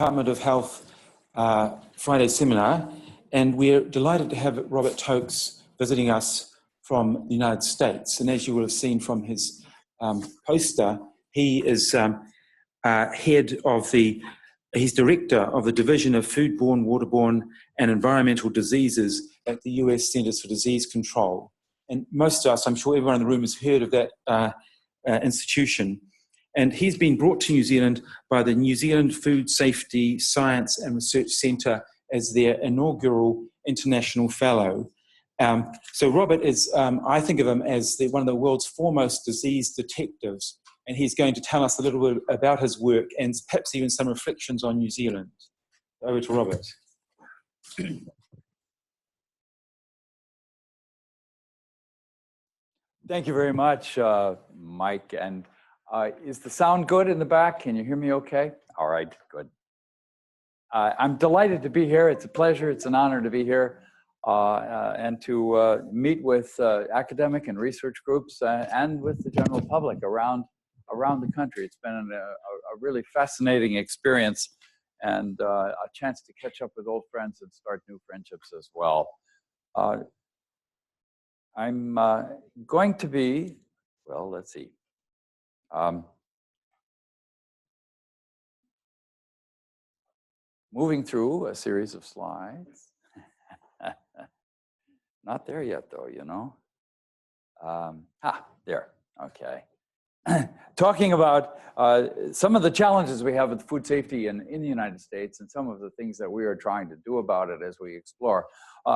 Department of Health Friday seminar, and we're delighted to have Robert Tauxe visiting us from the United States. And as you will have seen from his poster, he is he's director of the Division of Foodborne, Waterborne and Environmental Diseases at the US Centers for Disease Control. And most of us, I'm sure everyone in the room has heard of that institution. And he's been brought to New Zealand by the New Zealand Food Safety Science and Research Centre as their inaugural international fellow. So Robert is, I think of him as one of the world's foremost disease detectives, and he's going to tell us a little bit about his work and perhaps even some reflections on New Zealand. Over to Robert. Thank you very much, Mike. And is the sound good in the back? Can you hear me okay? All right, good. I'm delighted to be here. It's a pleasure. It's an honor to be here and to meet with academic and research groups and with the general public around the country. It's been a really fascinating experience and a chance to catch up with old friends and start new friendships as well. I'm going to be, well, let's see. Moving through a series of slides. Not there yet, though, you know. There, okay. Talking about some of the challenges we have with food safety in the United States and some of the things that we are trying to do about it as we explore.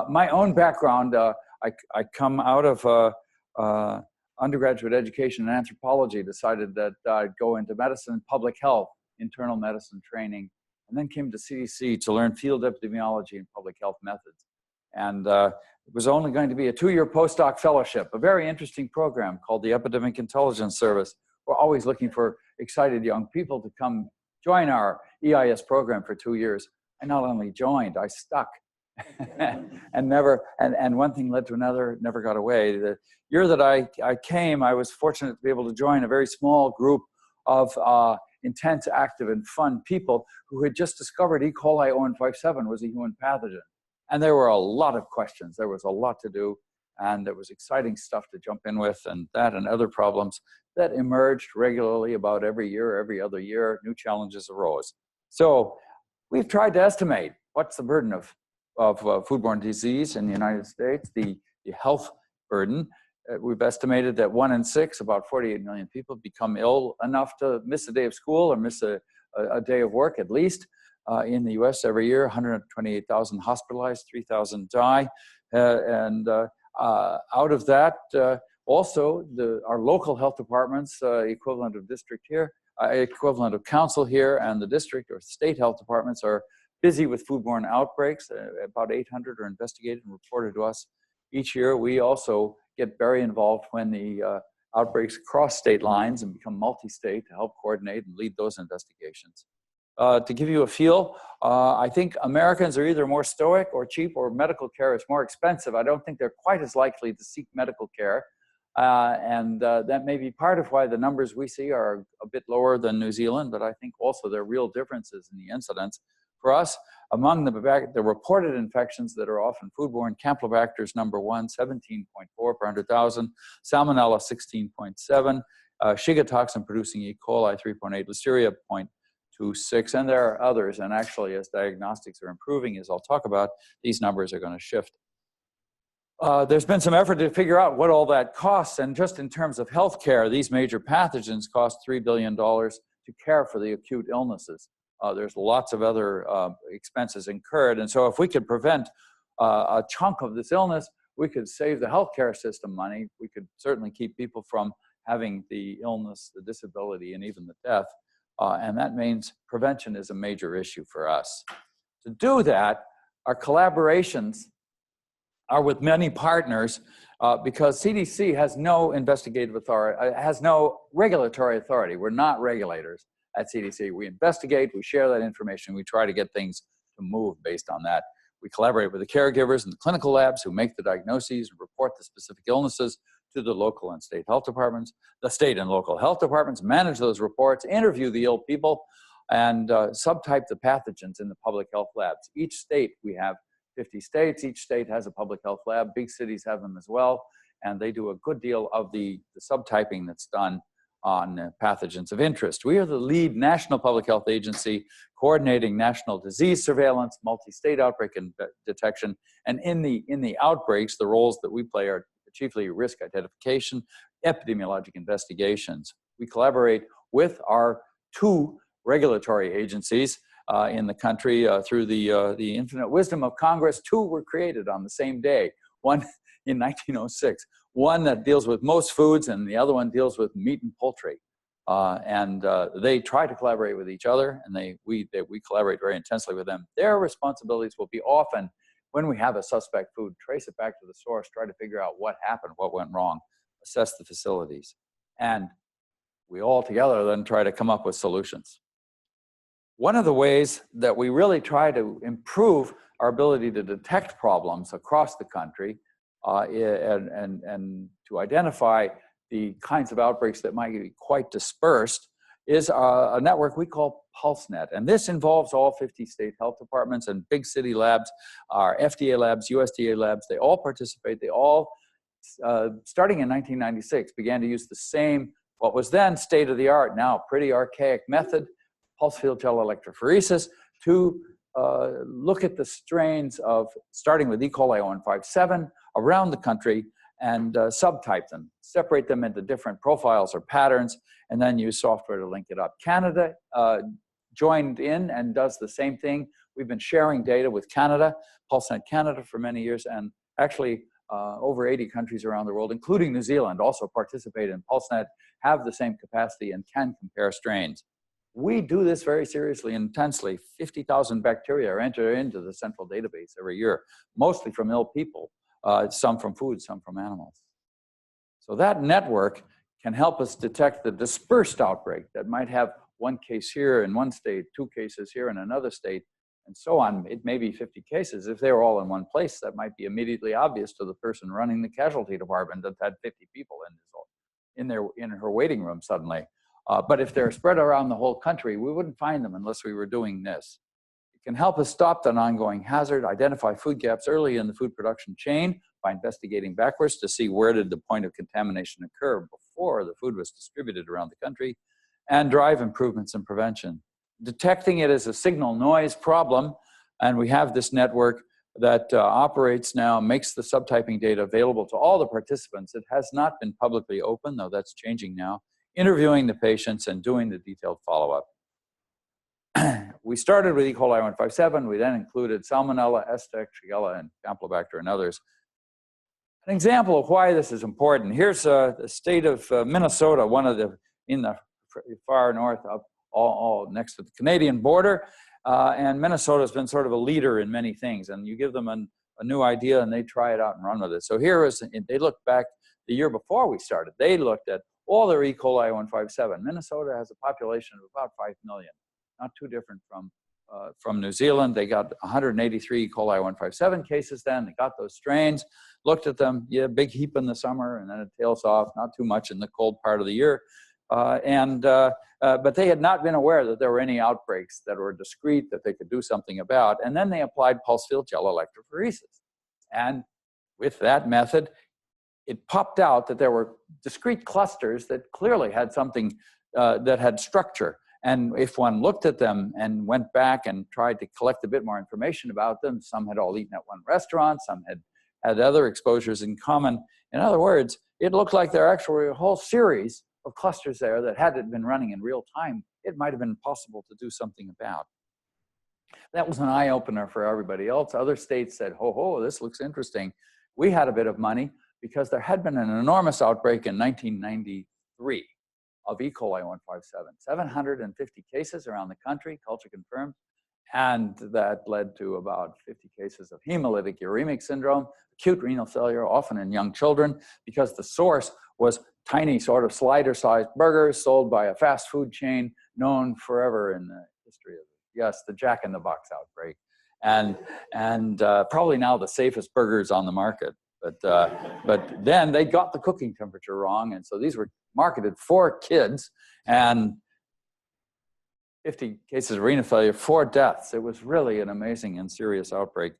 My own background, I come out of undergraduate education in anthropology, decided that I'd go into medicine, public health, internal medicine training, and then came to CDC to learn field epidemiology and public health methods. And it was only going to be a 2-year postdoc fellowship, a very interesting program called the Epidemic Intelligence Service. We're always looking for excited young people to come join our EIS program for 2 years. I not only joined, I stuck. and one thing led to another, never got away. The year that I came, I was fortunate to be able to join a very small group of intense, active, and fun people who had just discovered E. coli O157 was a human pathogen. And there were a lot of questions. There was a lot to do, and there was exciting stuff to jump in with, and that and other problems that emerged regularly about every year, every other year. New challenges arose. So we've tried to estimate what's the burden of foodborne disease in the United States, the health burden. We've estimated that 1 in 6, about 48 million people, become ill enough to miss a day of school or miss a day of work at least. In the US every year, 128,000 hospitalized, 3,000 die. Out of that, also our local health departments, equivalent of district here, equivalent of council here, and the district or state health departments are busy with foodborne outbreaks. About 800 are investigated and reported to us each year. We also get very involved when the outbreaks cross state lines and become multi-state to help coordinate and lead those investigations. To give you a feel, I think Americans are either more stoic or cheap, or medical care is more expensive. I don't think they're quite as likely to seek medical care. That may be part of why the numbers we see are a bit lower than New Zealand, but I think also there are real differences in the incidence. For us, among the reported infections that are often foodborne, Campylobacter is number 1, 17.4 per 100,000, Salmonella 16.7, Shiga toxin producing E. coli 3.8, Listeria 0.26, and there are others. And actually, as diagnostics are improving, as I'll talk about, these numbers are going to shift. There's been some effort to figure out what all that costs, and just in terms of healthcare, these major pathogens cost $3 billion to care for the acute illnesses. There's lots of other expenses incurred, and so if we could prevent a chunk of this illness, we could save the healthcare system money. We could certainly keep people from having the illness, the disability, and even the death. And that means prevention is a major issue for us. To do that, our collaborations are with many partners because CDC has no investigative authority, has no regulatory authority. We're not regulators at CDC. We investigate, we share that information, we try to get things to move based on that. We collaborate with the caregivers and the clinical labs who make the diagnoses and report the specific illnesses to the local and state health departments. The state and local health departments manage those reports, interview the ill people, and subtype the pathogens in the public health labs. Each state, we have 50 states, each state has a public health lab, big cities have them as well, and they do a good deal of the subtyping that's done on pathogens of interest. We are the lead national public health agency coordinating national disease surveillance, multi-state outbreak and detection, and in the outbreaks, the roles that we play are chiefly risk identification, epidemiologic investigations. We collaborate with our 2 regulatory agencies in the country through the infinite wisdom of Congress. 2 were created on the same day, one in 1906. One that deals with most foods and the other one deals with meat and poultry. They try to collaborate with each other, and we collaborate very intensely with them. Their responsibilities will be often, when we have a suspect food, trace it back to the source, try to figure out what happened, what went wrong, assess the facilities. And we all together then try to come up with solutions. One of the ways that we really try to improve our ability to detect problems across the country and to identify the kinds of outbreaks that might be quite dispersed is a network we call PulseNet. And this involves all 50 state health departments and big city labs, our FDA labs, USDA labs. They all participate. They all, starting in 1996, began to use the same, what was then state-of-the-art, now pretty archaic method, pulse field gel electrophoresis, to look at the strains of, starting with E. coli 157 around the country, and subtype them, separate them into different profiles or patterns, and then use software to link it up. Canada joined in and does the same thing. We've been sharing data with Canada, PulseNet Canada, for many years, and actually over 80 countries around the world, including New Zealand, also participate in PulseNet, have the same capacity and can compare strains. We do this very seriously and intensely. 50,000 bacteria are entered into the central database every year, mostly from ill people, some from food, some from animals. So that network can help us detect the dispersed outbreak that might have 1 case here in one state, 2 cases here in another state, and so on. It may be 50 cases. If they were all in one place, that might be immediately obvious to the person running the casualty department that had 50 people in her waiting room suddenly. But if they're spread around the whole country, we wouldn't find them unless we were doing this. It can help us stop an ongoing hazard, identify food gaps early in the food production chain by investigating backwards to see where did the point of contamination occur before the food was distributed around the country, and drive improvements in prevention. Detecting it as a signal noise problem, and we have this network that operates now, makes the subtyping data available to all the participants. It has not been publicly open, though that's changing now, interviewing the patients and doing the detailed follow-up. We started with E. coli 157. We then included Salmonella, Estek, Shigella, and Campylobacter, and others. An example of why this is important. Here's the state of Minnesota, one of the, in the far north, up all next to the Canadian border. And Minnesota has been sort of a leader in many things. And you give them a new idea and they try it out and run with it. So here is, they looked back the year before we started. They looked at all their E. coli 157. Minnesota has a population of about 5 million. Not too different from New Zealand. They got 183 E. coli 157 cases then. They got those strains, looked at them, yeah, big heap in the summer, and then it tails off, not too much in the cold part of the year. But they had not been aware that there were any outbreaks that were discrete that they could do something about. And then they applied pulse field gel electrophoresis. And with that method, it popped out that there were discrete clusters that clearly had something that had structure. And if one looked at them and went back and tried to collect a bit more information about them, some had all eaten at one restaurant, some had other exposures in common. In other words, it looked like there actually were a whole series of clusters there that had it been running in real time, it might have been possible to do something about. That was an eye-opener for everybody else. Other states said, ho, this looks interesting. We had a bit of money because there had been an enormous outbreak in 1993 of E. coli 157, 750 cases around the country, culture confirmed, and that led to about 50 cases of hemolytic uremic syndrome, acute renal failure, often in young children, because the source was tiny sort of slider-sized burgers sold by a fast food chain known forever in the history of, yes, the Jack in the Box outbreak, and probably now the safest burgers on the market. But then they got the cooking temperature wrong, and so these were marketed for kids, and 50 cases of renal failure, 4 deaths. It was really an amazing and serious outbreak.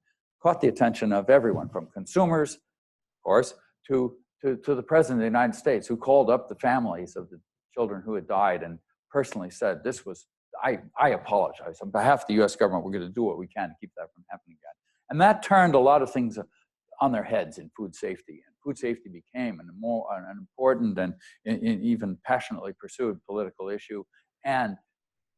Caught the attention of everyone, from consumers, of course, to the President of the United States, who called up the families of the children who had died and personally said, this was, I apologize. On behalf of the US government, we're going to do what we can to keep that from happening again. And that turned a lot of things on their heads in food safety. And food safety became an important and even passionately pursued political issue, and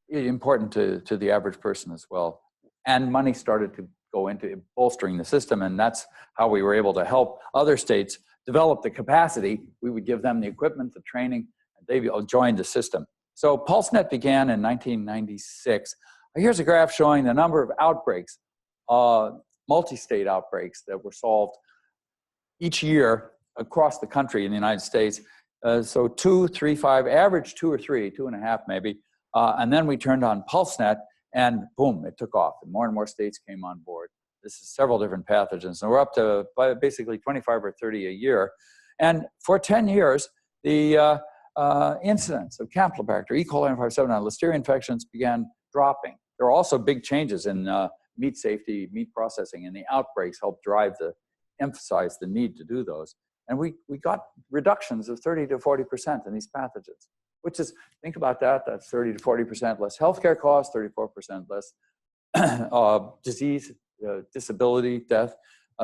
important to the average person as well. And money started to go into bolstering the system, and that's how we were able to help other states develop the capacity. We would give them the equipment, the training, and they joined the system. So PulseNet began in 1996. Here's a graph showing the number of outbreaks, multi-state outbreaks that were solved each year across the country in the United States. So 2, 3, 5, average 2 or 3, 2.5 maybe. And then we turned on PulseNet, and boom, it took off. And more states came on board. This is several different pathogens. And we're up to basically 25 or 30 a year. And for 10 years, the incidence of Campylobacter, E. coli 579, Listeria infections began dropping. There were also big changes in meat safety, meat processing, and the outbreaks helped emphasize the need to do those. And we got reductions of 30 to 40% in these pathogens, which is, think about that, that's 30 to 40% less healthcare costs, 34% less disease, disability, death.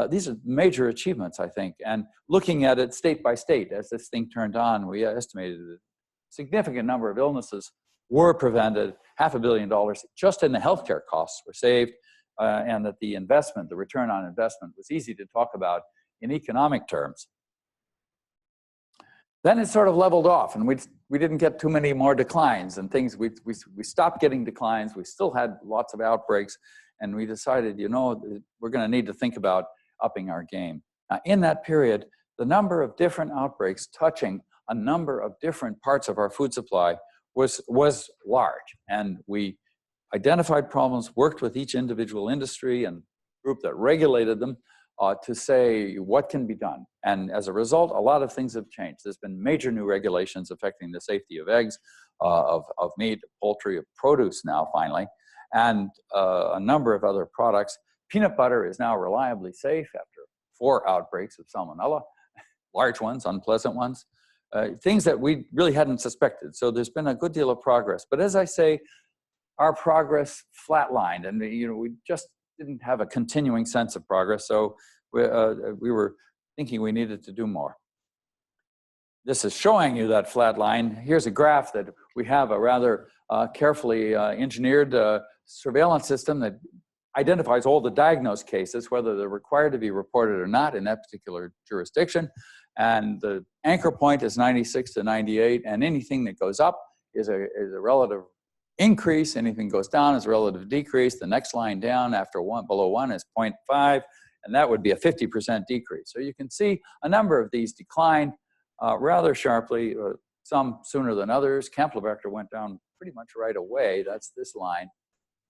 These are major achievements, I think. And looking at it state by state, as this thing turned on, we estimated that a significant number of illnesses were prevented, $500 million just in the healthcare costs were saved, and that the investment, the return on investment, was easy to talk about in economic terms. Then it sort of leveled off, and we didn't get too many more declines and things. We stopped getting declines. We still had lots of outbreaks, and we decided, you know, we're going to need to think about upping our game. Now, in that period, the number of different outbreaks touching a number of different parts of our food supply was large, and we identified problems, worked with each individual industry and group that regulated them to say what can be done. And as a result, a lot of things have changed. There's been major new regulations affecting the safety of eggs, of meat, poultry, of produce now finally, and a number of other products. Peanut butter is now reliably safe after 4 outbreaks of salmonella, large ones, unpleasant ones, things that we really hadn't suspected. So there's been a good deal of progress. But as I say, our progress flatlined, and we just didn't have a continuing sense of progress. So we were thinking we needed to do more. This is showing you that flat line. Here's a graph that we have a rather carefully engineered surveillance system that identifies all the diagnosed cases, whether they're required to be reported or not in that particular jurisdiction. And the anchor point is 96 to 98, and anything that goes up is a relative increase. Anything goes down is a relative decrease. The next line down after below 1 is 0.5, and that would be a 50% decrease. So you can see a number of these declined rather sharply, some sooner than others. Campylobacter went down pretty much right away. That's this line.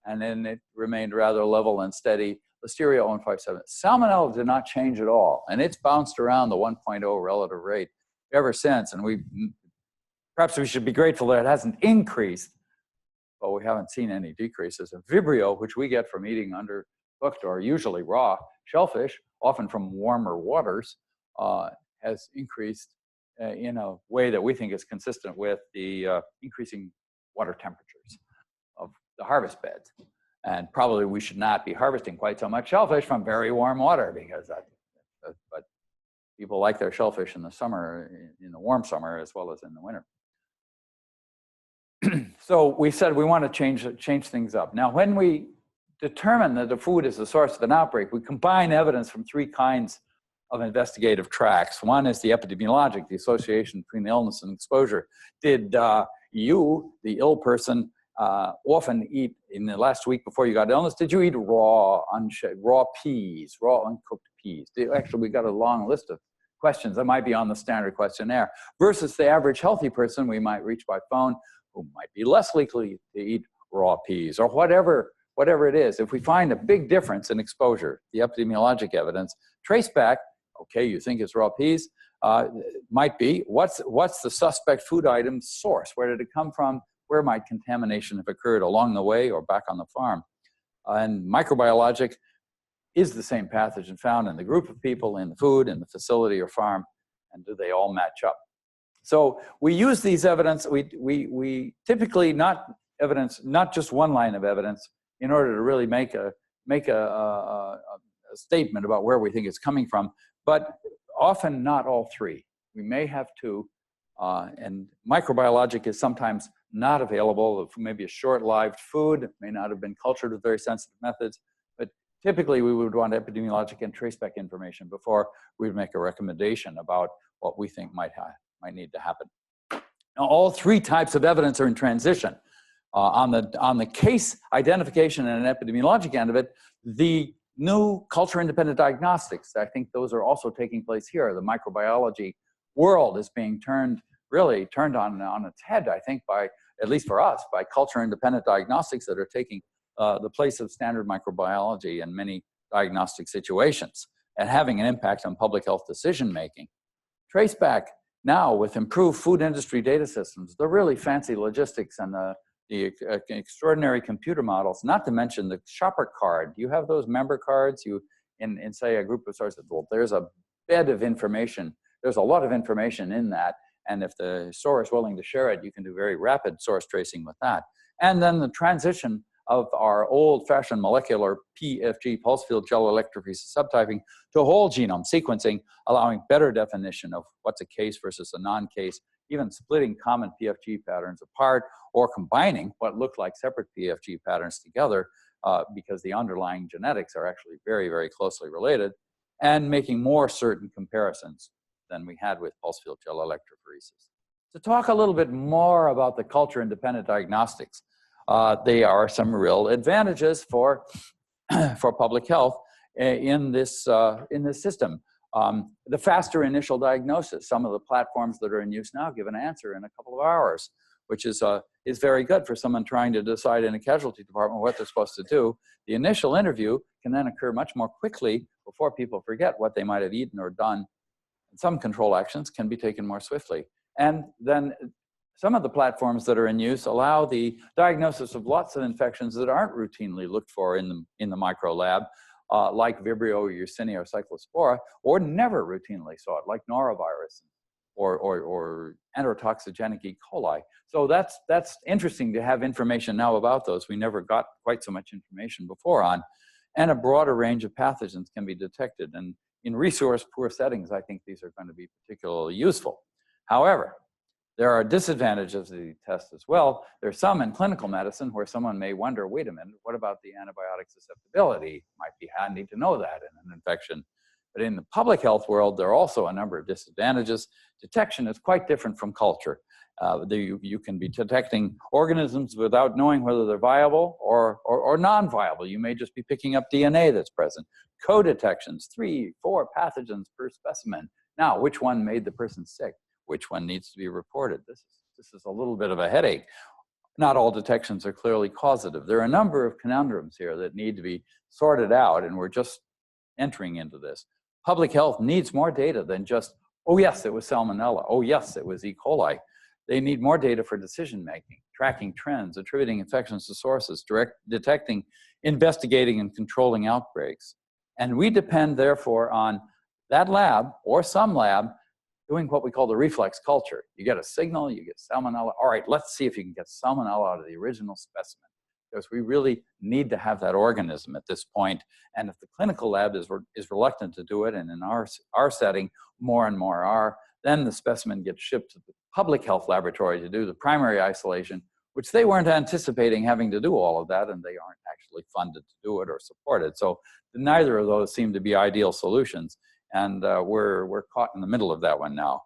And then it remained rather level and steady. Listeria 0157. Salmonella did not change at all, and it's bounced around the 1.0 relative rate ever since. And perhaps we should be grateful that it hasn't increased, but we haven't seen any decreases. And Vibrio, which we get from eating undercooked or usually raw shellfish, often from warmer waters, has increased in a way that we think is consistent with the increasing water temperatures of the harvest beds. And probably we should not be harvesting quite so much shellfish from very warm water, because but people like their shellfish in the summer, in the warm summer, as well as in the winter. So we said we want to change things up. Now, when we determine that the food is the source of an outbreak, we combine evidence from 3 kinds of investigative tracks. One is the epidemiologic, the association between the illness and exposure. Did you, the ill person, often eat, in the last week before you got illness, did you eat raw peas, raw uncooked peas? Actually, we got a long list of questions that might be on the standard questionnaire, versus the average healthy person we might reach by phone, who might be less likely to eat raw peas, or whatever it is. If we find a big difference in exposure, the epidemiologic evidence, trace back, okay, you think it's raw peas, might be, what's the suspect food item source? Where did it come from? where might contamination have occurred along the way or back on the farm. And microbiologic is the same pathogen found in the group of people, in the food, in the facility or farm, and do they all match up? So we use these evidence, we typically not just one line of evidence in order to really make a statement about where we think it's coming from, but often not all three. We may have two, and microbiologic is sometimes not available. Maybe a short-lived food, it may not have been cultured with very sensitive methods, but typically we would want epidemiologic and traceback information before we'd make a recommendation about what we think might need to happen. Now, all three types of evidence are in transition. On the case identification and epidemiologic end of it, the new culture-independent diagnostics, I think those are also taking place here. The microbiology world is being really turned on its head, I think, by, at least for us, by culture-independent diagnostics that are taking the place of standard microbiology in many diagnostic situations and having an impact on public health decision-making. Traceback now, with improved food industry data systems, the really fancy logistics and the extraordinary computer models, not to mention the shopper card. You have those member cards, in say a group of sources, well, there's a bed of information. There's a lot of information in that. And if the store is willing to share it, you can do very rapid source tracing with that. And then the transition of our old-fashioned molecular PFG, pulse field gel electrophoresis subtyping, to whole genome sequencing, allowing better definition of what's a case versus a non-case, even splitting common PFG patterns apart or combining what look like separate PFG patterns together because the underlying genetics are actually very, very closely related, and making more certain comparisons than we had with pulse field gel electrophoresis. To talk a little bit more about the culture-independent diagnostics, they are some real advantages for public health in this system. The faster initial diagnosis. Some of the platforms that are in use now give an answer in a couple of hours, which is very good for someone trying to decide in a casualty department what they're supposed to do. The initial interview can then occur much more quickly before people forget what they might have eaten or done. And some control actions can be taken more swiftly. And then some of the platforms that are in use allow the diagnosis of lots of infections that aren't routinely looked for in the micro lab, like Vibrio, Yersinia, or Cyclospora, or never routinely sought, like norovirus or enterotoxigenic E. coli. So that's interesting to have information now about those. We never got quite so much information before on. And a broader range of pathogens can be detected. And in resource-poor settings, I think these are going to be particularly useful. However, there are disadvantages of the test as well. There's some in clinical medicine where someone may wonder, wait a minute, what about the antibiotic susceptibility? Might be handy to know that in an infection. But in the public health world, there are also a number of disadvantages. Detection is quite different from culture. You can be detecting organisms without knowing whether they're viable or non-viable. You may just be picking up DNA that's present. Co-detections, 3, 4 pathogens per specimen. Now, which one made the person sick? Which one needs to be reported? This is a little bit of a headache. Not all detections are clearly causative. There are a number of conundrums here that need to be sorted out, and we're just entering into this. Public health needs more data than just, oh yes, it was salmonella. Oh yes, it was E. coli. They need more data for decision making, tracking trends, attributing infections to sources, detecting, investigating, and controlling outbreaks. And we depend, therefore, on that lab or some lab doing what we call the reflex culture. You get a signal, you get salmonella. All right, let's see if you can get salmonella out of the original specimen, because we really need to have that organism at this point. And if the clinical lab is reluctant to do it, and in our setting, more and more are, then the specimen gets shipped to the public health laboratory to do the primary isolation, which they weren't anticipating having to do all of that, and they aren't actually funded to do it or supported. So neither of those seem to be ideal solutions. And we're caught in the middle of that one now.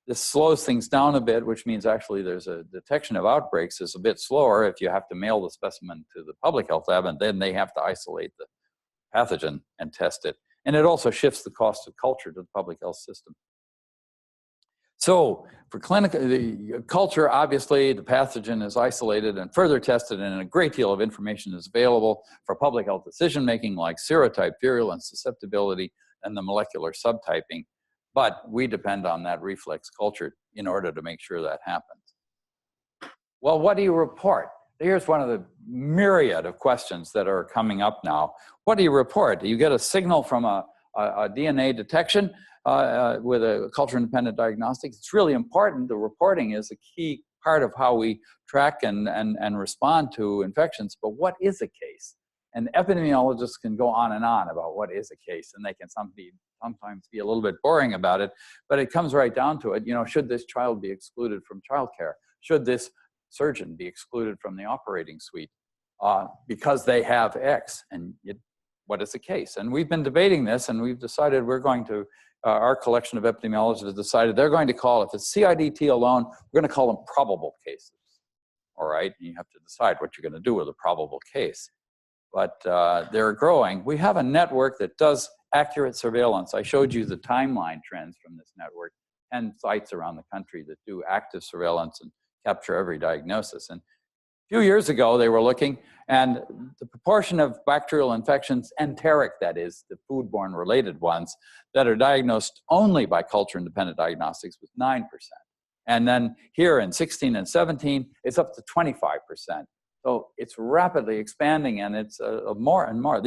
This slows things down a bit, which means actually there's a detection of outbreaks is a bit slower if you have to mail the specimen to the public health lab, and then they have to isolate the pathogen and test it. And it also shifts the cost of culture to the public health system. So for the culture, obviously the pathogen is isolated and further tested, and a great deal of information is available for public health decision-making, like serotype, virulence, susceptibility, and the molecular subtyping. But we depend on that reflex culture in order to make sure that happens. Well, what do you report? Here's one of the myriad of questions that are coming up now. What do you report? You get a signal from a DNA detection with a culture-independent diagnostic. It's really important. The reporting is a key part of how we track and respond to infections. But what is a case? And epidemiologists can go on and on about what is a case, and they can sometimes be a little bit boring about it, but it comes right down to it. You know, should this child be excluded from childcare? Should this surgeon be excluded from the operating suite because they have X? And what is the case? And we've been debating this, and we've decided we're going to, our collection of epidemiologists has decided they're going to call, if it's CIDT alone, we're going to call them probable cases. All right, and you have to decide what you're going to do with a probable case. But they're growing. We have a network that does accurate surveillance. I showed you the timeline trends from this network, 10 sites around the country that do active surveillance and capture every diagnosis. And a few years ago, they were looking, and the proportion of bacterial infections, enteric that is, the foodborne related ones, that are diagnosed only by culture-independent diagnostics was 9%. And then here in 16 and 17, it's up to 25%. So it's rapidly expanding, and it's more and more.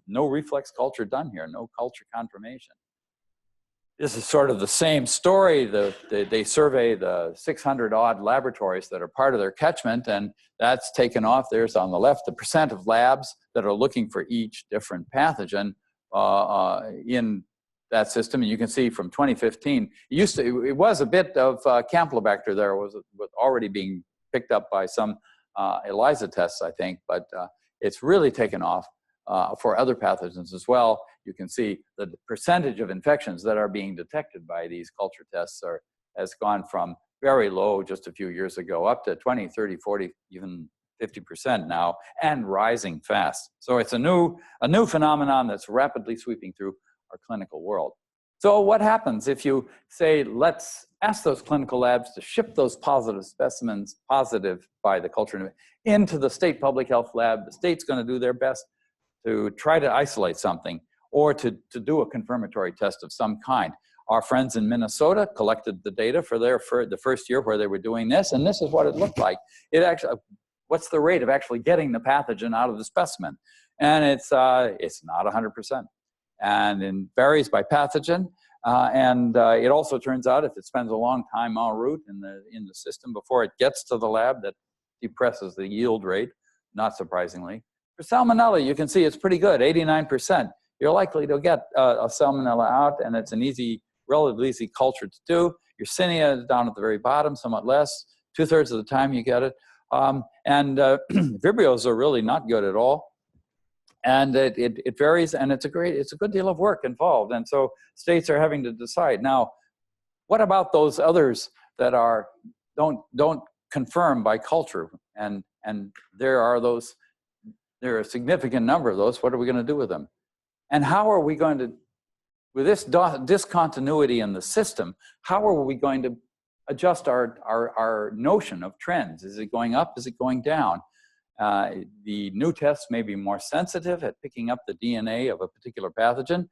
No reflex culture done here, no culture confirmation. This is sort of the same story. They survey the 600-odd laboratories that are part of their catchment, and that's taken off. There's on the left the percent of labs that are looking for each different pathogen in that system. And you can see from 2015, it was a bit of Campylobacter there was already being picked up by some ELISA tests, I think, but it's really taken off for other pathogens as well. You can see that the percentage of infections that are being detected by these culture tests has gone from very low just a few years ago up to 20, 30, 40, even 50% now, and rising fast. So it's a new phenomenon that's rapidly sweeping through our clinical world. So what happens if you say, let's ask those clinical labs to ship those positive specimens, positive by the culture, into the state public health lab? The state's going to do their best to try to isolate something or to do a confirmatory test of some kind. Our friends in Minnesota collected the data for the first year where they were doing this, and this is what it looked like. It actually, what's the rate of actually getting the pathogen out of the specimen? And it's not 100%. And it varies by pathogen. It also turns out if it spends a long time en route in the system before it gets to the lab, that depresses the yield rate, not surprisingly. For salmonella, you can see it's pretty good, 89%. You're likely to get a salmonella out, and it's an relatively easy culture to do. Yersinia is down at the very bottom, somewhat less. 2/3 of the time you get it. Vibrios are really not good at all. And it varies, and it's a good deal of work involved. And so states are having to decide. Now, what about those others that don't confirm by culture? And there are a significant number of those. What are we going to do with them? And how are we going to, with this discontinuity in the system, how are we going to adjust our notion of trends? Is it going up? Is it going down? The new tests may be more sensitive at picking up the DNA of a particular pathogen.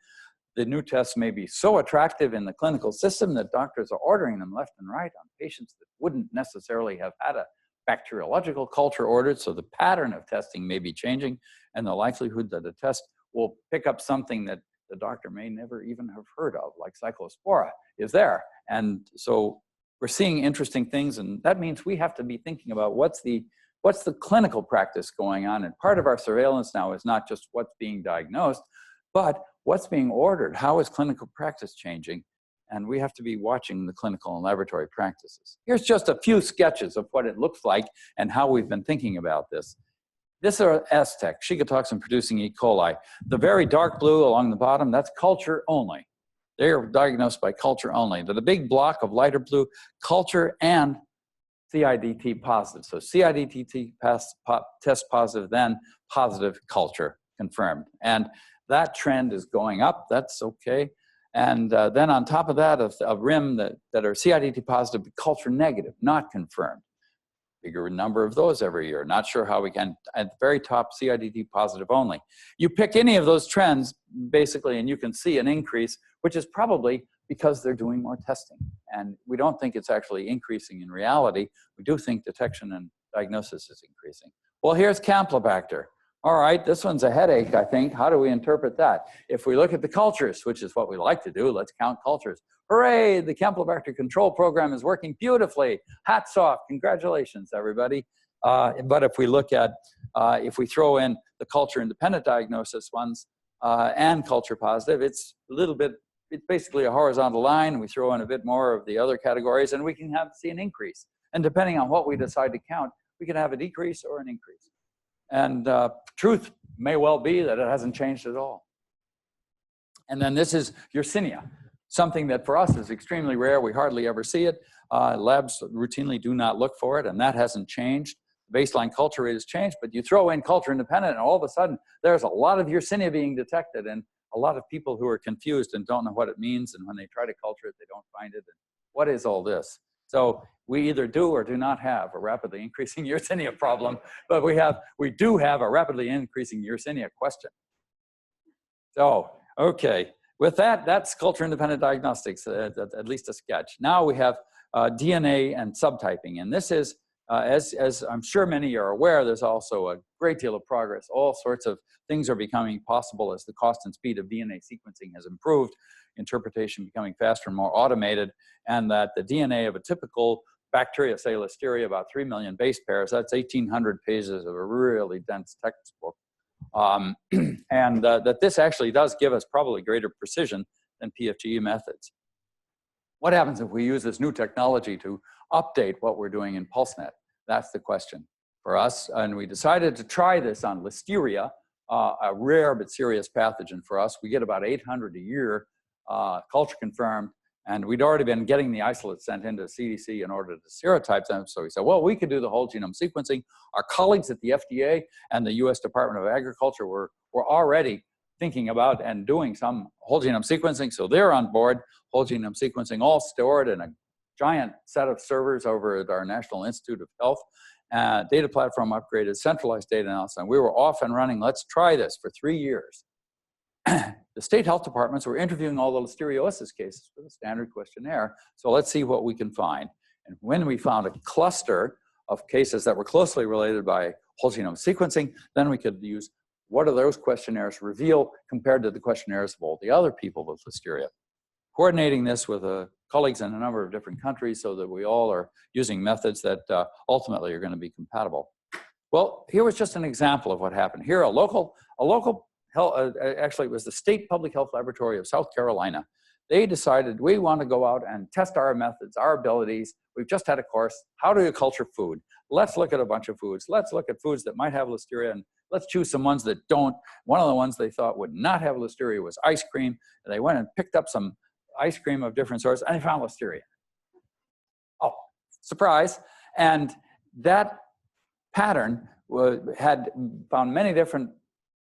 The new tests may be so attractive in the clinical system that doctors are ordering them left and right on patients that wouldn't necessarily have had a bacteriological culture ordered. So the pattern of testing may be changing, and the likelihood that a test will pick up something that the doctor may never even have heard of, like Cyclospora, is there. And so we're seeing interesting things, and that means we have to be thinking about what's the clinical practice going on. And part of our surveillance now is not just what's being diagnosed, but what's being ordered. How is clinical practice changing? And we have to be watching the clinical and laboratory practices. Here's just a few sketches of what it looks like and how we've been thinking about this. This are Aztec, Shiga toxin producing E. coli. The very dark blue along the bottom, that's culture only. They are diagnosed by culture only. The big block of lighter blue, culture and CIDT positive. So CIDT test positive, then positive culture confirmed. And that trend is going up. That's okay. And then on top of that, a rim that are CIDT positive, but culture negative, not confirmed. Bigger number of those every year. Not sure how we can. At the very top, CIDT positive only. You pick any of those trends, basically, and you can see an increase, which is probably because they're doing more testing. And we don't think it's actually increasing in reality. We do think detection diagnosis is increasing. Well, here's Campylobacter. All right, this one's a headache, I think. How do we interpret that? If we look at the cultures, which is what we like to do, let's count cultures. Hooray, the Campylobacter control program is working beautifully. Hats off, congratulations, everybody. But if we look at, if we throw in the culture-independent diagnosis ones and culture positive, it's a little bit, it's basically a horizontal line. We throw in a bit more of the other categories and we can see an increase. And depending on what we decide to count, we can have a decrease or an increase. And truth may well be that it hasn't changed at all. And then this is Yersinia, something that for us is extremely rare. We hardly ever see it. Labs routinely do not look for it, and that hasn't changed. The baseline culture rate has changed, but you throw in culture independent, and all of a sudden, there's a lot of Yersinia being detected, and a lot of people who are confused and don't know what it means, and when they try to culture it, they don't find it. And what is all this? So we either do or do not have a rapidly increasing Yersinia problem, but we do have a rapidly increasing Yersinia question. So, okay, with that, that's culture-independent diagnostics, at least a sketch. Now we have DNA and subtyping, and this is, as I'm sure many are aware, there's also a great deal of progress. All sorts of things are becoming possible as the cost and speed of DNA sequencing has improved, interpretation becoming faster and more automated, and that the DNA of a typical bacteria, say Listeria, about 3 million base pairs, that's 1,800 pages of a really dense textbook. And that this actually does give us probably greater precision than PFGE methods. What happens if we use this new technology to update what we're doing in PulseNet? That's the question for us. And we decided to try this on Listeria, a rare but serious pathogen for us. We get about 800 a year, culture confirmed, and we'd already been getting the isolates sent into CDC in order to serotype them. So we said, well, we could do the whole genome sequencing. Our colleagues at the FDA and the US Department of Agriculture were already thinking about and doing some whole genome sequencing. So they're on board, whole genome sequencing, all stored in a giant set of servers over at our National Institute of Health. Data platform upgraded, centralized data analysis, and we were off and running. Let's try this for 3 years. The state health departments were interviewing all the listeriosis cases with a standard questionnaire. So let's see what we can find. And when we found a cluster of cases that were closely related by whole genome sequencing, then we could use what do those questionnaires reveal compared to the questionnaires of all the other people with listeria. Coordinating this with colleagues in a number of different countries so that we all are using methods that ultimately are going to be compatible. Well, here was just an example of what happened. Here, a local health, actually it was the State Public Health Laboratory of South Carolina. They decided we want to go out and test our methods, our abilities. We've just had a course, how do you culture food? Let's look at a bunch of foods. Let's look at foods that might have listeria and let's choose some ones that don't. One of the ones they thought would not have listeria was ice cream. And they went and picked up some ice cream of different sorts and they found listeria. Oh, surprise. And that pattern had found many different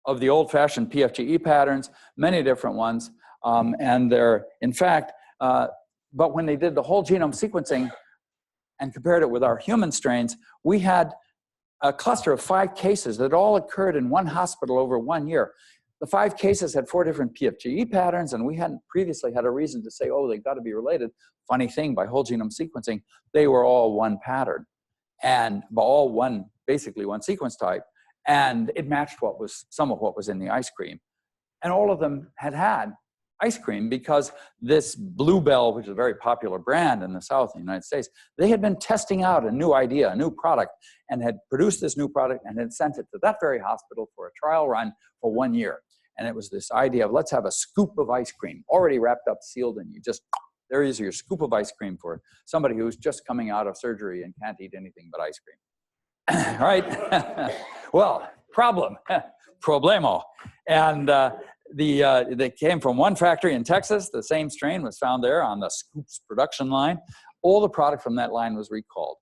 of the old-fashioned PFGE patterns, many different ones, and they're, in fact, but when they did the whole genome sequencing and compared it with our human strains, we had a cluster of 5 cases that all occurred in one hospital over 1 year. The 5 cases had 4 different PFGE patterns, and we hadn't previously had a reason to say, oh, they've got to be related. Funny thing, by whole genome sequencing, they were all one pattern, and all one, basically one sequence type. And it matched what was some of what was in the ice cream. And all of them had ice cream because this Bluebell, which is a very popular brand in the South of the United States, they had been testing out a new idea, a new product, and had produced this new product and had sent it to that very hospital for a trial run for 1 year. And it was this idea of let's have a scoop of ice cream, already wrapped up, sealed, and you just, there is your scoop of ice cream for somebody who's just coming out of surgery and can't eat anything but ice cream. Right? Well, problemo. And they came from one factory in Texas. The same strain was found there on the Scoops production line. All the product from that line was recalled.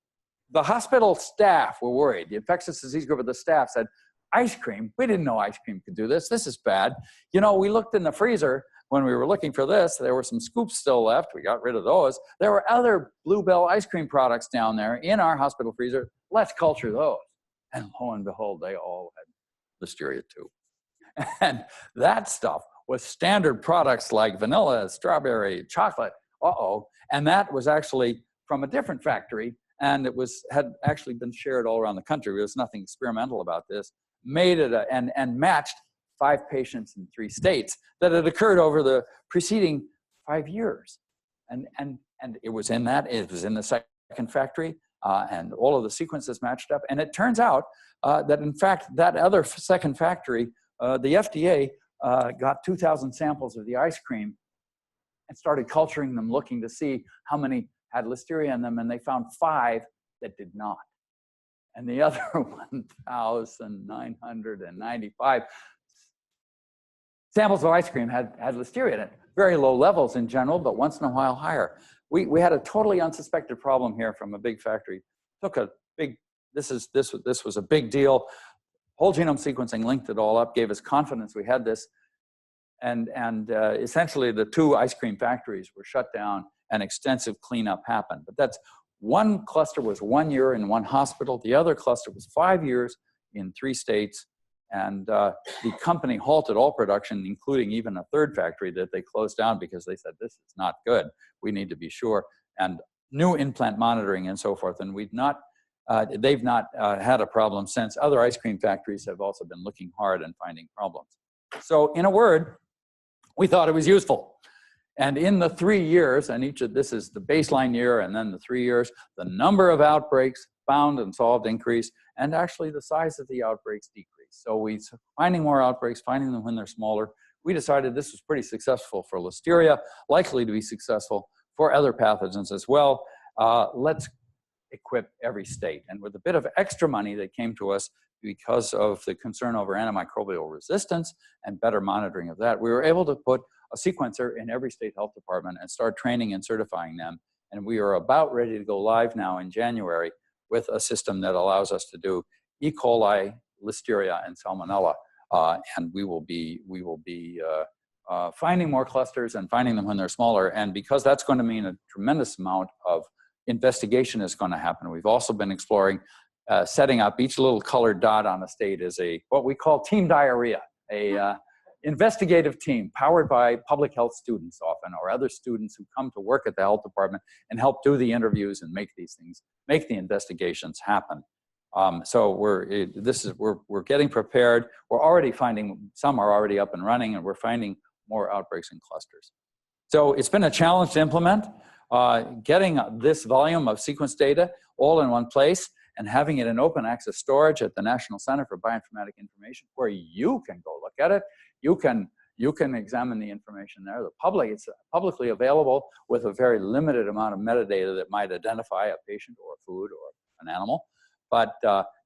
The hospital staff were worried. The infectious disease group of the staff said, ice cream? We didn't know ice cream could do this. This is bad. You know, we looked in the freezer when we were looking for this. There were some scoops still left. We got rid of those. There were other Bluebell ice cream products down there in our hospital freezer. Let's culture those. And lo and behold, they all had listeria too. And that stuff was standard products like vanilla, strawberry, chocolate, and that was actually from a different factory and it had actually been shared all around the country. There was nothing experimental about this. Made it and matched 5 patients in 3 states that had occurred over the preceding 5 years, and it was in the second factory, and all of the sequences matched up. And it turns out that in fact that other second factory, the FDA got 2,000 samples of the ice cream and started culturing them, looking to see how many had listeria in them, and they found 5 that did not. And the other 1,995 samples of ice cream had listeria in it. Very low levels in general, but once in a while higher. We had a totally unsuspected problem here from a big factory. Took a big, this was a big deal. Whole genome sequencing linked it all up, gave us confidence we had this. And essentially the 2 ice cream factories were shut down and extensive cleanup happened. But that's one cluster was 1 year in 1 hospital. The other cluster was 5 years in 3 states. And the company halted all production, including even a 3rd factory that they closed down because they said, this is not good. We need to be sure. And new implant monitoring and so forth. And they've not had a problem since. Other ice cream factories have also been looking hard and finding problems. So in a word, we thought it was useful. And in the 3 years, and this is the baseline year and then the 3 years, the number of outbreaks found and solved increased, and actually the size of the outbreaks decreased. So finding more outbreaks, finding them when they're smaller, we decided this was pretty successful for listeria, likely to be successful for other pathogens as well. Let's equip every state. And with a bit of extra money that came to us because of the concern over antimicrobial resistance and better monitoring of that, we were able to put a sequencer in every state health department and start training and certifying them. And we are about ready to go live now in January with a system that allows us to do E. coli, listeria, and salmonella. And we will be finding more clusters and finding them when they're smaller. And because that's going to mean a tremendous amount of investigation is going to happen. We've also been exploring setting up each little colored dot on a state as what we call team diarrhea, investigative team powered by public health students often, or other students who come to work at the health department and help do the interviews and make these things, make the investigations happen. So we're getting prepared. We're already finding, some are already up and running, and we're finding more outbreaks in clusters. So it's been a challenge to implement, getting this volume of sequence data all in one place and having it in open access storage at the National Center for Bioinformatic Information, where you can go look at it. You can examine the information there. It's publicly available with a very limited amount of metadata that might identify a patient or a food or an animal. But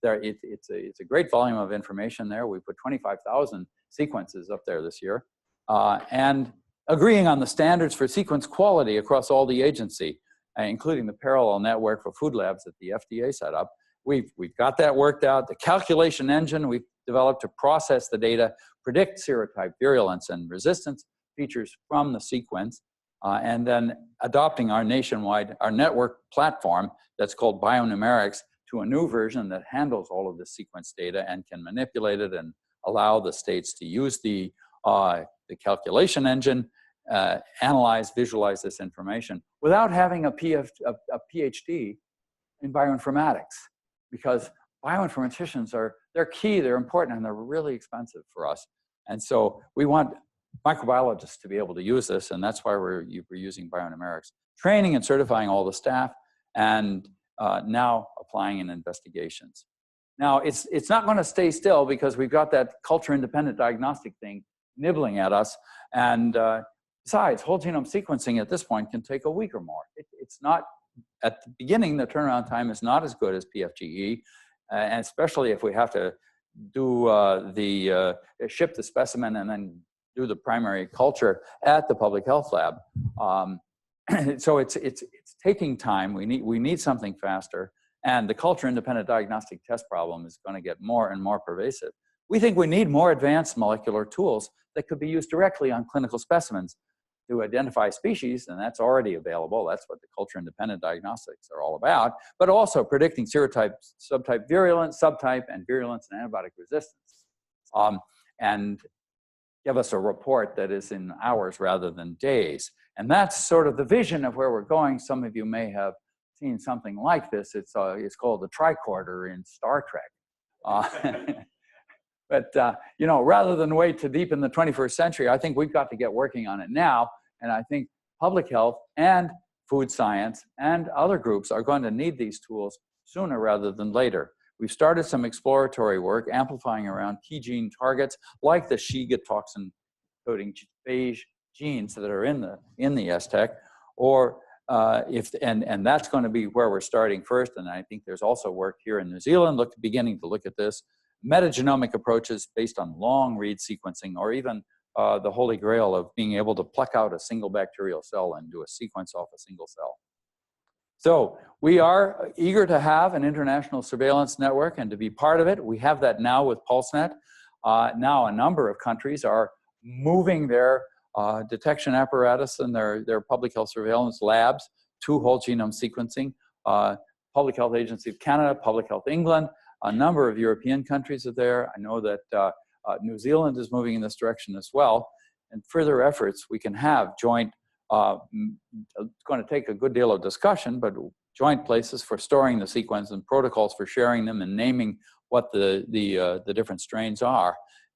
it's a great volume of information there. We put 25,000 sequences up there this year. And agreeing on the standards for sequence quality across all the agency, including the parallel network for food labs that the FDA set up. We've got that worked out. The calculation engine we've developed to process the data, predict serotype virulence and resistance features from the sequence, and then adopting our network platform that's called Bionumerics to a new version that handles all of the sequence data and can manipulate it and allow the states to use the calculation engine, analyze, visualize this information without having a PhD in bioinformatics, because bioinformaticians they're key, they're important, and they're really expensive for us. And so we want microbiologists to be able to use this, and that's why we're using Bionumerics. Training and certifying all the staff, and now applying in investigations. Now, it's not going to stay still, because we've got that culture-independent diagnostic thing nibbling at us. And besides, whole genome sequencing at this point can take a week or more. It's not, at the beginning, the turnaround time is not as good as PFGE, and especially if we have to do ship the specimen and then do the primary culture at the public health lab. So it's taking time. We need something faster, and the culture-independent diagnostic test problem is going to get more and more pervasive. We think we need more advanced molecular tools that could be used directly on clinical specimens to identify species, and that's already available. That's what the culture-independent diagnostics are all about, but also predicting serotype, subtype virulence, subtype, and virulence and antibiotic resistance. And give us a report that is in hours rather than days. And that's sort of the vision of where we're going. Some of you may have seen something like this. It's called the tricorder in Star Trek. But you know, rather than wait to deep in the 21st century, I think we've got to get working on it now. And I think public health and food science and other groups are going to need these tools sooner rather than later. We've started some exploratory work amplifying around key gene targets like the Shiga toxin coding phage genes that are in the STEC, or and that's going to be where we're starting first. And I think there's also work here in New Zealand beginning to look at this. Metagenomic approaches based on long read sequencing, or even the holy grail of being able to pluck out a single bacterial cell and do a sequence off a single cell. So we are eager to have an international surveillance network and to be part of it. We have that now with PulseNet. Now a number of countries are moving their detection apparatus and their public health surveillance labs to whole genome sequencing. Public Health Agency of Canada, Public Health England, a number of European countries are there. I know that New Zealand is moving in this direction as well. And further efforts we can have joint, it's going to take a good deal of discussion, but joint places for storing the sequence and protocols for sharing them and naming what the different strains are.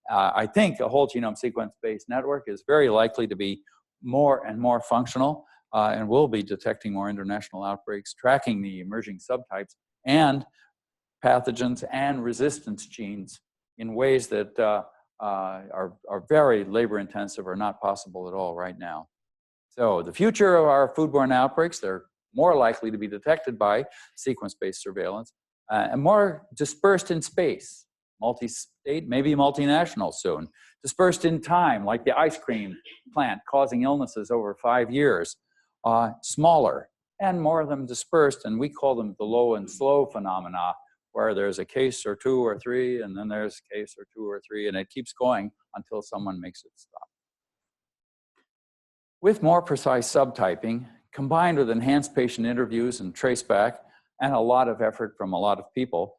I think a whole genome sequence-based network is very likely to be more and more functional, and will be detecting more international outbreaks, tracking the emerging subtypes and pathogens and resistance genes in ways that are very labor-intensive or not possible at all right now. So the future of our foodborne outbreaks, they're more likely to be detected by sequence-based surveillance and more dispersed in space, multi-state, maybe multinational soon, dispersed in time, like the ice cream plant causing illnesses over 5 years, smaller, and more of them dispersed, and we call them the low and slow phenomena, where there's a case or two or three, and then there's a case or two or three, and it keeps going until someone makes it stop. With more precise subtyping, combined with enhanced patient interviews and traceback, and a lot of effort from a lot of people,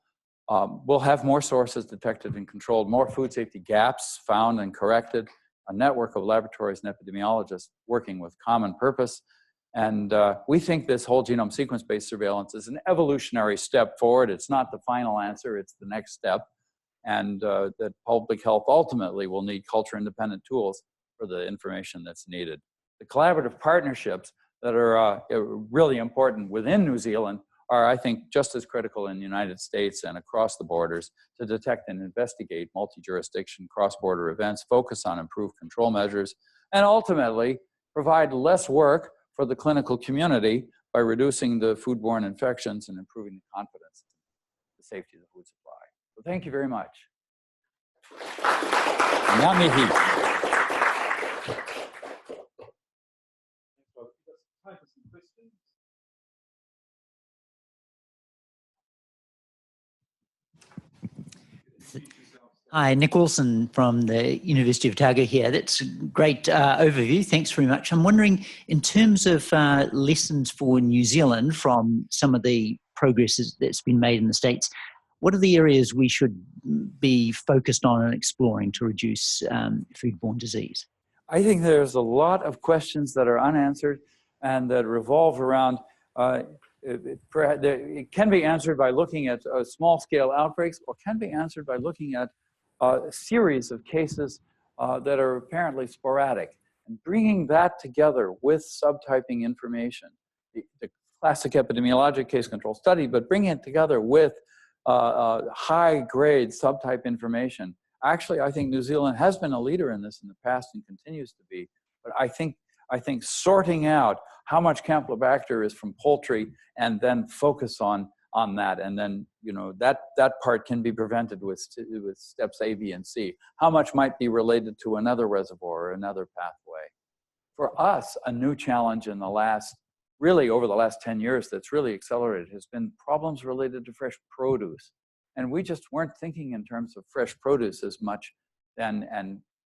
we'll have more sources detected and controlled, more food safety gaps found and corrected, a network of laboratories and epidemiologists working with common purpose. And we think this whole genome sequence-based surveillance is an evolutionary step forward. It's not the final answer, it's the next step. And that public health ultimately will need culture-independent tools for the information that's needed. The collaborative partnerships that are really important within New Zealand are, I think, just as critical in the United States and across the borders to detect and investigate multi-jurisdiction cross-border events, focus on improved control measures, and ultimately provide less work for the clinical community by reducing the foodborne infections and improving the confidence in the safety of the food supply. So thank you very much. Ngā mihi. Time for some questions. Hi, Nick Wilson from the University of Otago here. That's a great overview. Thanks very much. I'm wondering, in terms of lessons for New Zealand from some of the progress that's been made in the States, what are the areas we should be focused on and exploring to reduce foodborne disease? I think there's a lot of questions that are unanswered and that revolve around, it can be answered by looking at small-scale outbreaks, or can be answered by looking at a series of cases that are apparently sporadic, and bringing that together with subtyping information, the classic epidemiologic case control study, but bringing it together with high-grade subtype information. Actually, I think New Zealand has been a leader in this in the past and continues to be, but I think sorting out how much Campylobacter is from poultry and then focus on that, and then that part can be prevented with steps A, B, and C. How much might be related to another reservoir or another pathway? For us, a new challenge in the last, really over the last 10 years that's really accelerated has been problems related to fresh produce. And we just weren't thinking in terms of fresh produce as much, and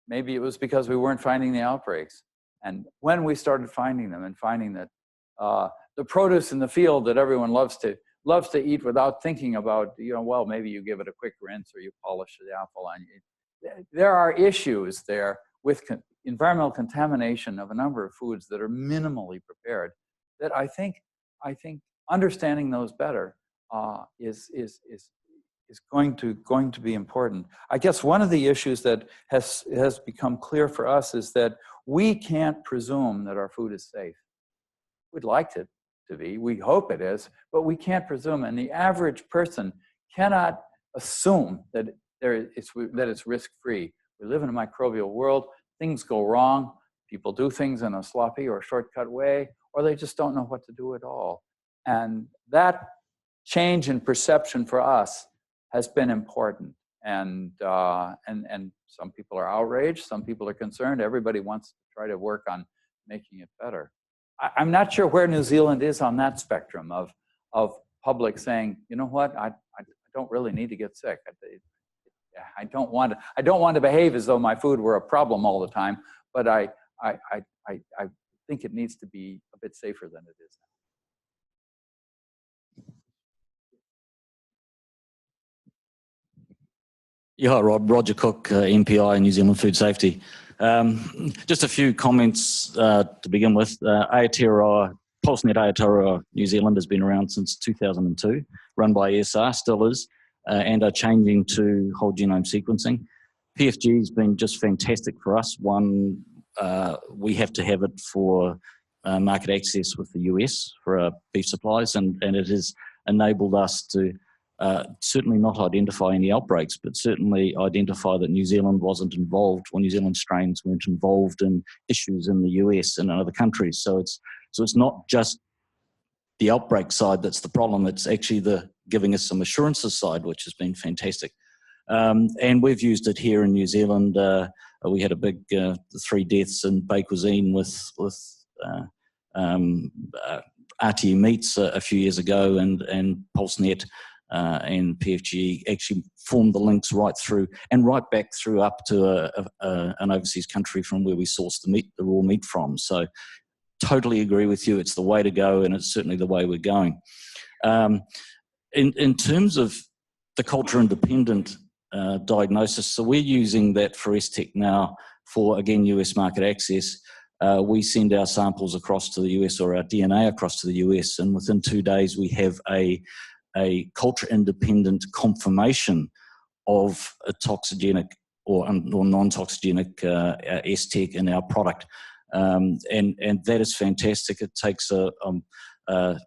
maybe it was because we weren't finding the outbreaks. And when we started finding them and finding that the produce in the field that everyone loves to eat without thinking about, well, maybe you give it a quick rinse or you polish the apple. And there are issues there with environmental contamination of a number of foods that are minimally prepared that I think understanding those better is going to be important. I guess one of the issues that has become clear for us is that we can't presume that our food is safe. We'd like it to be, we hope it is, but we can't presume, and the average person cannot assume that it's risk-free. We live in a microbial world, things go wrong, people do things in a sloppy or shortcut way, or they just don't know what to do at all. And that change in perception for us has been important. And some people are outraged, some people are concerned, everybody wants to try to work on making it better. I'm not sure where New Zealand is on that spectrum of public saying, you know what, I don't really need to get sick. I don't want to behave as though my food were a problem all the time, but I think it needs to be a bit safer than it is now. Yeah, hi, Rob. Roger Cook, MPI, New Zealand Food Safety. Just a few comments to begin with. Aotearoa, PulseNet Aotearoa New Zealand has been around since 2002, run by ESR, still is, and are changing to whole genome sequencing. PFG has been just fantastic for us. One, we have to have it for market access with the US for our beef supplies, and it has enabled us to certainly not identify any outbreaks, but certainly identify that New Zealand wasn't involved, or New Zealand strains weren't involved in issues in the US and in other countries. So it's not just the outbreak side that's the problem, it's actually the giving us some assurances side, which has been fantastic. And we've used it here in New Zealand. We had a big 3 deaths in Bay Cuisine with RTE Meats a few years ago, and PulseNet and PFG actually formed the links right through and right back through up to an overseas country from where we source the raw meat from. So totally agree with you. It's the way to go, and it's certainly the way we're going. In terms of the culture-independent diagnosis, so we're using that for STEC now for, again, US market access. We send our samples across to the US, or our DNA across to the US, and within 2 days we have a culture-independent confirmation of a toxigenic or non-toxigenic STEC in our product. And that is fantastic. It takes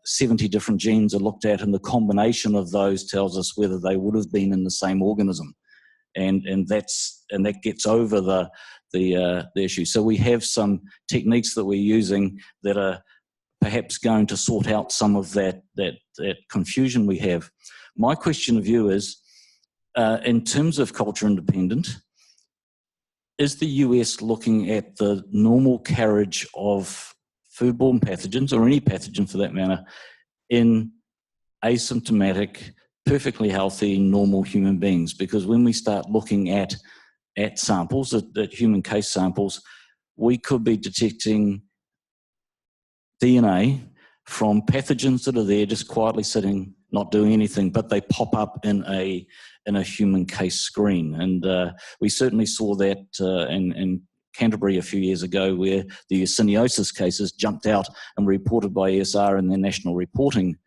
70 different genes are looked at, and the combination of those tells us whether they would have been in the same organism. And that gets over the issue. So we have some techniques that we're using that are perhaps going to sort out some of that confusion we have. My question of you is, in terms of culture independent, is the US looking at the normal carriage of foodborne pathogens, or any pathogen for that matter, in asymptomatic, perfectly healthy, normal human beings? Because when we start looking at samples, at human case samples, we could be detecting DNA from pathogens that are there just quietly sitting, not doing anything, but they pop up in a human case screen. And we certainly saw that in Canterbury a few years ago, where the Yersiniosis cases jumped out and were reported by ESR in their national reporting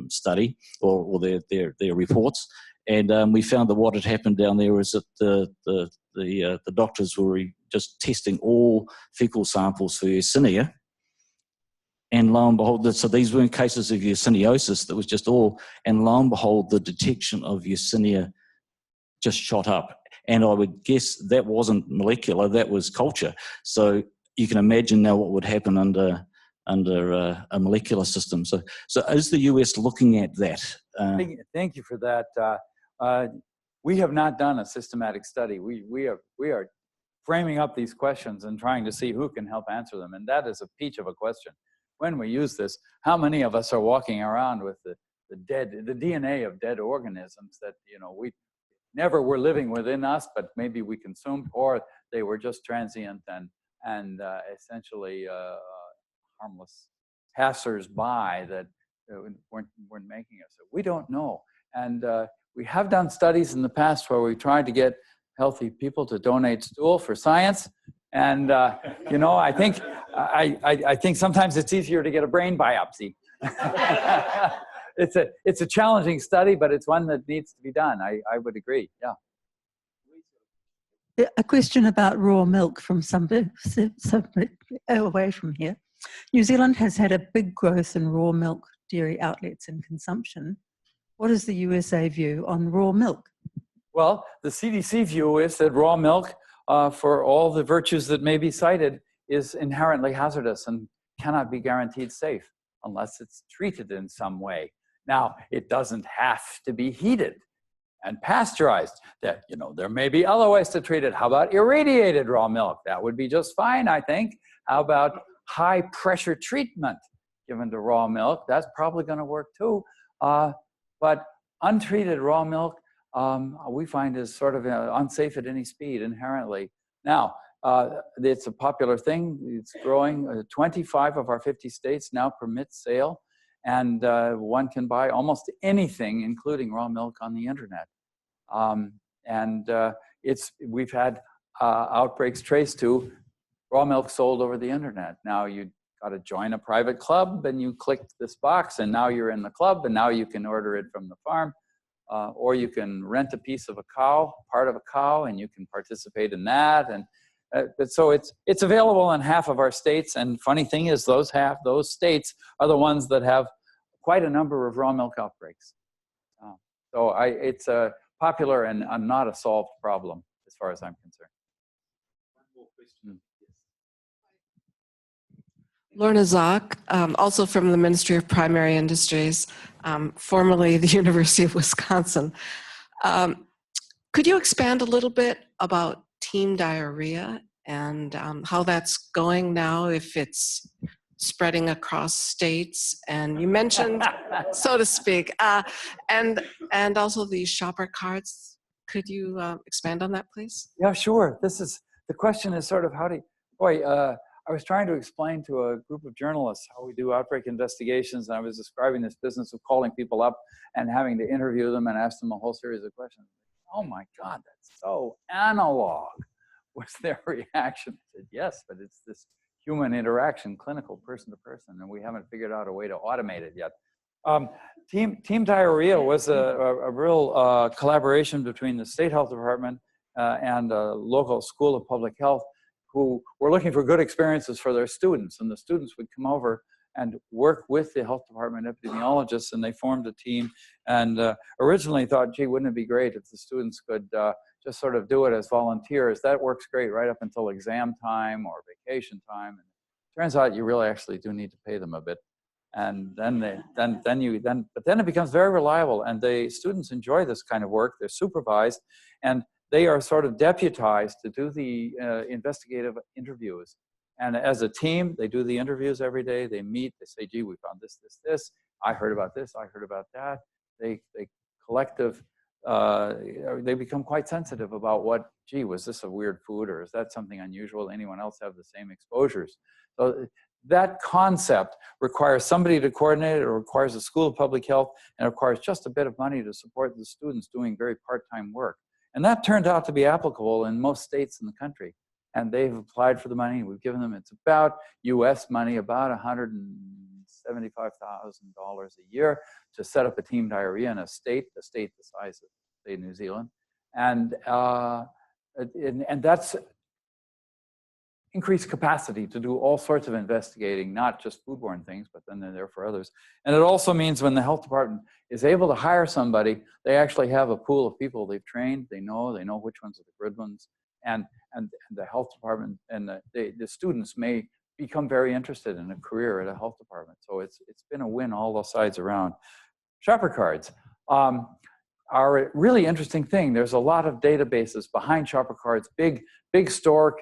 study, or their reports. And we found that what had happened down there is that the doctors were just testing all fecal samples for Yersinia. And lo and behold, so these weren't cases of Yersiniosis, that was just all, and lo and behold, the detection of Yersinia just shot up. And I would guess that wasn't molecular, that was culture. So you can imagine now what would happen under a molecular system. So is the US looking at that? Thank you for that. We have not done a systematic study. We are framing up these questions and trying to see who can help answer them. And that is a peach of a question. When we use this, how many of us are walking around with the DNA of dead organisms that, you know, we never were living within us, but maybe we consumed, or they were just transient and essentially harmless passers-by that weren't making us. We don't know. And we have done studies in the past where we tried to get healthy people to donate stool for science. And you know, I think sometimes it's easier to get a brain biopsy It's a challenging study, but it's one that needs to be done. I would agree, yeah. A question about raw milk from somebody away from here. New Zealand has had a big growth in raw milk dairy outlets and consumption. What is the USA view on raw milk? Well, the CDC view is that raw milk, for all the virtues that may be cited, is inherently hazardous and cannot be guaranteed safe unless it's treated in some way. Now, it doesn't have to be heated and pasteurized. That, you know, there may be other ways to treat it. How about irradiated raw milk? That would be just fine, I think. How about high pressure treatment given to raw milk? That's probably going to work too. But untreated raw milk, we find is sort of unsafe at any speed inherently. Now, it's a popular thing. It's growing. 25 of our 50 states now permit sale, and one can buy almost anything, including raw milk, on the internet. We've had outbreaks traced to raw milk sold over the internet. Now you got to join a private club, and you click this box, and now you're in the club, and now you can order it from the farm. Or you can rent a piece of a cow, part of a cow, and you can participate in that. And so it's available in half of our states. And funny thing is, those states are the ones that have quite a number of raw milk outbreaks. It's a popular and not a solved problem as far as I'm concerned. One more question. Lorna Zock, also from the Ministry of Primary Industries, formerly the University of Wisconsin. Could you expand a little bit about team diarrhea and how that's going now, if it's spreading across states? And you mentioned, so to speak, and also the shopper cards. Could you expand on that, please? Yeah, sure. The question is sort of how do you, I was trying to explain to a group of journalists how we do outbreak investigations, and I was describing this business of calling people up and having to interview them and ask them a whole series of questions. Oh my God, that's so analog, was their reaction. I said, yes, but it's this human interaction, clinical, person to person, and we haven't figured out a way to automate it yet. Team diarrhea was a real collaboration between the State Health Department and a local school of public health, who were looking for good experiences for their students, and the students would come over and work with the health department epidemiologists, and they formed a team, and originally thought, gee, wouldn't it be great if the students could just sort of do it as volunteers? That works great right up until exam time or vacation time. And it turns out you really actually do need to pay them a bit. And then but then it becomes very reliable, and the students enjoy this kind of work. They're supervised, and they are sort of deputized to do the investigative interviews. And as a team, they do the interviews every day. They meet, they say, gee, we found this, this, this. I heard about this, I heard about that. They become quite sensitive about what, gee, was this a weird food, or is that something unusual? Anyone else have the same exposures? So that concept requires somebody to coordinate it. It requires a school of public health, and it requires just a bit of money to support the students doing very part-time work. And that turned out to be applicable in most states in the country. And they've applied for the money. We've given them, it's about US money, about $175,000 a year to set up a team diarrhea in a state the size of, say, New Zealand. And that's increased capacity to do all sorts of investigating, not just foodborne things, but then they're there for others. And it also means when the health department is able to hire somebody, they actually have a pool of people they've trained, they know which ones are the good ones, and the health department and the students may become very interested in a career at a health department. So it's been a win all the sides around. Shopper cards are a really interesting thing. There's a lot of databases behind shopper cards, big store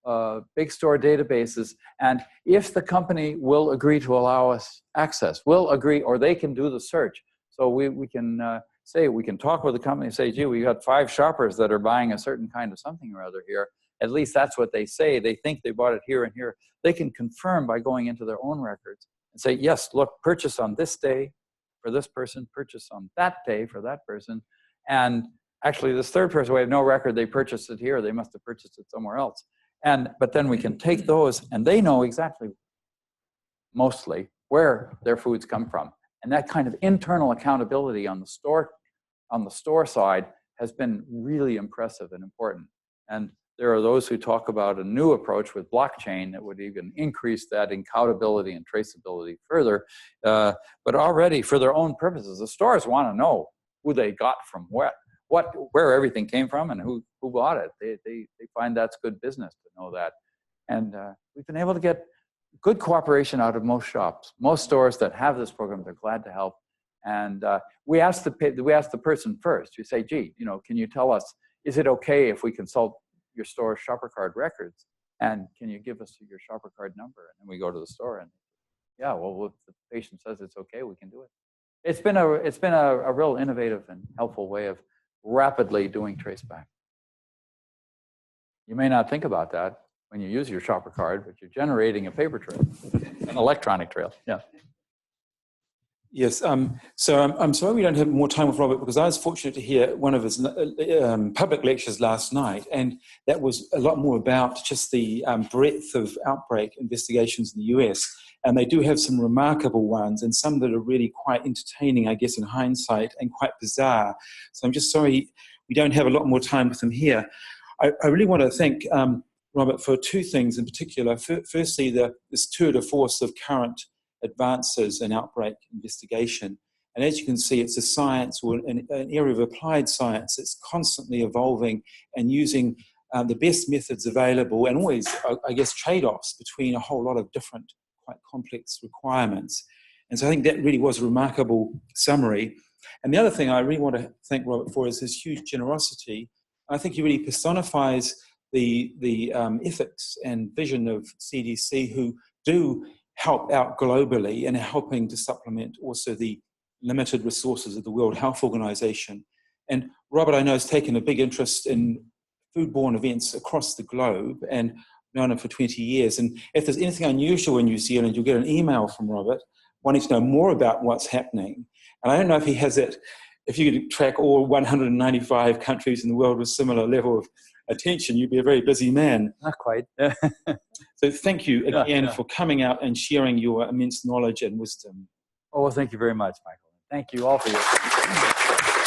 databases, and if the company will agree to allow us access, will agree, or they can do the search. So we can say, we can talk with the company and say, gee, we got 5 shoppers that are buying a certain kind of something or other here. At least that's what they say. They think they bought it here and here. They can confirm by going into their own records and say, yes, look, purchase on this day for this person, purchase on that day for that person. And actually this third person, we have no record they purchased it here. They must have purchased it somewhere else. But then we can take those, and they know exactly, mostly, where their foods come from. And that kind of internal accountability on the store side has been really impressive and important. And there are those who talk about a new approach with blockchain that would even increase that accountability and traceability further. But already, for their own purposes, the stores want to know who they got from where everything came from and who bought it. They find that's good business to know that. And we've been able to get good cooperation out of most shops. Most stores that have this program, they're glad to help. And we ask the person first. You say, gee, can you tell us, is it okay if we consult your store's shopper card records? And can you give us your shopper card number? And then we go to the store and, yeah, well, if the patient says it's okay, we can do it. It's been a real innovative and helpful way of rapidly doing traceback. You may not think about that when you use your shopper card, but you're generating a paper trail, an electronic trail. Yeah. Yes, so I'm sorry we don't have more time with Robert, because I was fortunate to hear one of his public lectures last night, and that was a lot more about just the breadth of outbreak investigations in the US. And they do have some remarkable ones, and some that are really quite entertaining, I guess, in hindsight, and quite bizarre. So I'm just sorry we don't have a lot more time with him here. I really want to thank Robert for two things in particular. Firstly, this tour de force of current advances in outbreak investigation. And as you can see, it's a science, or an area of applied science that's constantly evolving and using the best methods available, and always, I guess, trade-offs between a whole lot of different, quite complex requirements. And so I think that really was a remarkable summary. And the other thing I really want to thank Robert for is his huge generosity. I think he really personifies the ethics and vision of CDC, who do help out globally and helping to supplement also the limited resources of the World Health Organization. And Robert, I know, has taken a big interest in foodborne events across the globe, and known him for 20 years. And if there's anything unusual in New Zealand, you'll get an email from Robert wanting to know more about what's happening. And I don't know if he has it, if you could track all 195 countries in the world with similar level of attention, you'd be a very busy man. Not quite. So thank you again for coming out and sharing your immense knowledge and wisdom. Oh, well, thank you very much, Michael. Thank you all for your